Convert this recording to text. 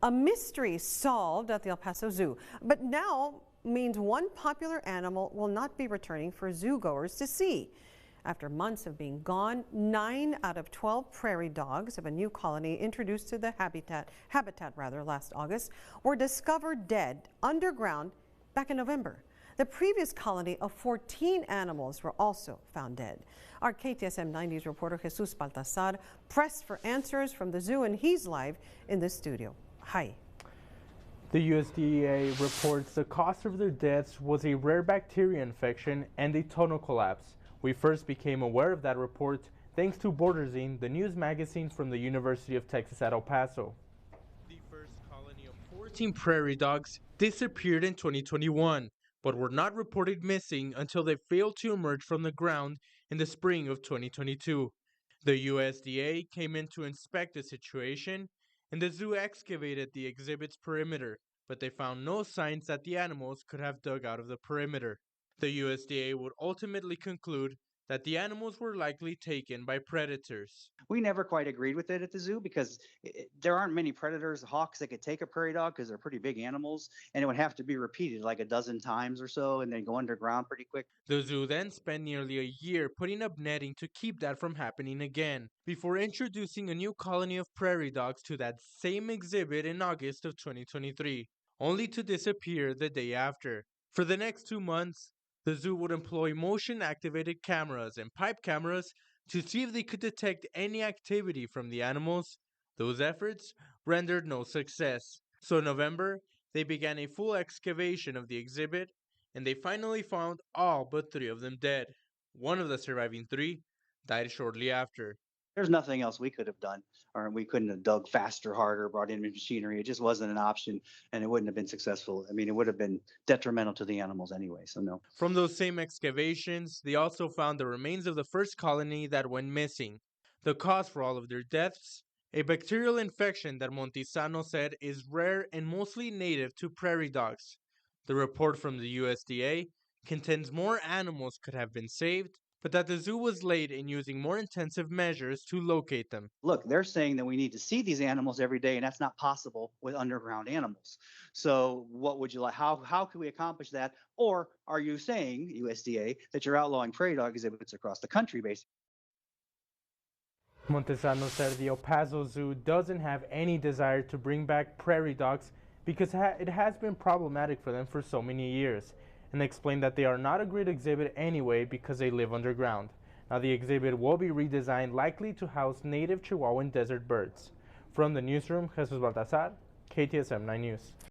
A mystery solved at the El Paso Zoo, but now means one popular animal will not be returning for zoogoers to see. After months of being gone, 9 out of 12 prairie dogs of a new colony introduced to the habitat last August were discovered dead underground back in November. The previous colony of 14 animals were also found dead. Our KTSM 9 News reporter Jesus Baltasar pressed for answers from the zoo, and he's live in the studio. Hi. The USDA reports the cause of their deaths was a rare bacteria infection and a tunnel collapse. We first became aware of that report thanks to Borderzine, the news magazine from the University of Texas at El Paso. The first colony of 14 prairie dogs disappeared in 2021, but were not reported missing until they failed to emerge from the ground in the spring of 2022. The USDA came in to inspect the situation, and the zoo excavated the exhibit's perimeter, but they found no signs that the animals could have dug out of the perimeter. The USDA would ultimately conclude that the animals were likely taken by predators. We never quite agreed with it at the zoo because there aren't many predators, hawks that could take a prairie dog because they're pretty big animals, and it would have to be repeated like a dozen times or so and then go underground pretty quick. The zoo then spent nearly a year putting up netting to keep that from happening again, before introducing a new colony of prairie dogs to that same exhibit in August of 2023, only to disappear the day after. For the next 2 months, the zoo would employ motion-activated cameras and pipe cameras to see if they could detect any activity from the animals. Those efforts rendered no success. So in November, they began a full excavation of the exhibit, and they finally found all but 3 of them dead. One of the surviving 3 died shortly after. There's nothing else we could have done, or we couldn't have dug faster, harder, brought in machinery. It just wasn't an option, and it wouldn't have been successful. I mean, it would have been detrimental to the animals anyway, so no. From those same excavations, they also found the remains of the first colony that went missing. The cause for all of their deaths? A bacterial infection that Montesano said is rare and mostly native to prairie dogs. The report from the USDA contends more animals could have been saved, but that the zoo was late in using more intensive measures to locate them. Look, they're saying that we need to see these animals every day, and that's not possible with underground animals. So what would you like? How can we accomplish that? Or are you saying, USDA, that you're outlawing prairie dog exhibits across the country, basically? Montesano said the El Paso Zoo doesn't have any desire to bring back prairie dogs because it has been problematic for them for so many years, and explained that they are not a great exhibit anyway because they live underground. Now the exhibit will be redesigned, likely to house native Chihuahuan desert birds. From the newsroom, Jesus Baltasar, KTSM 9 News.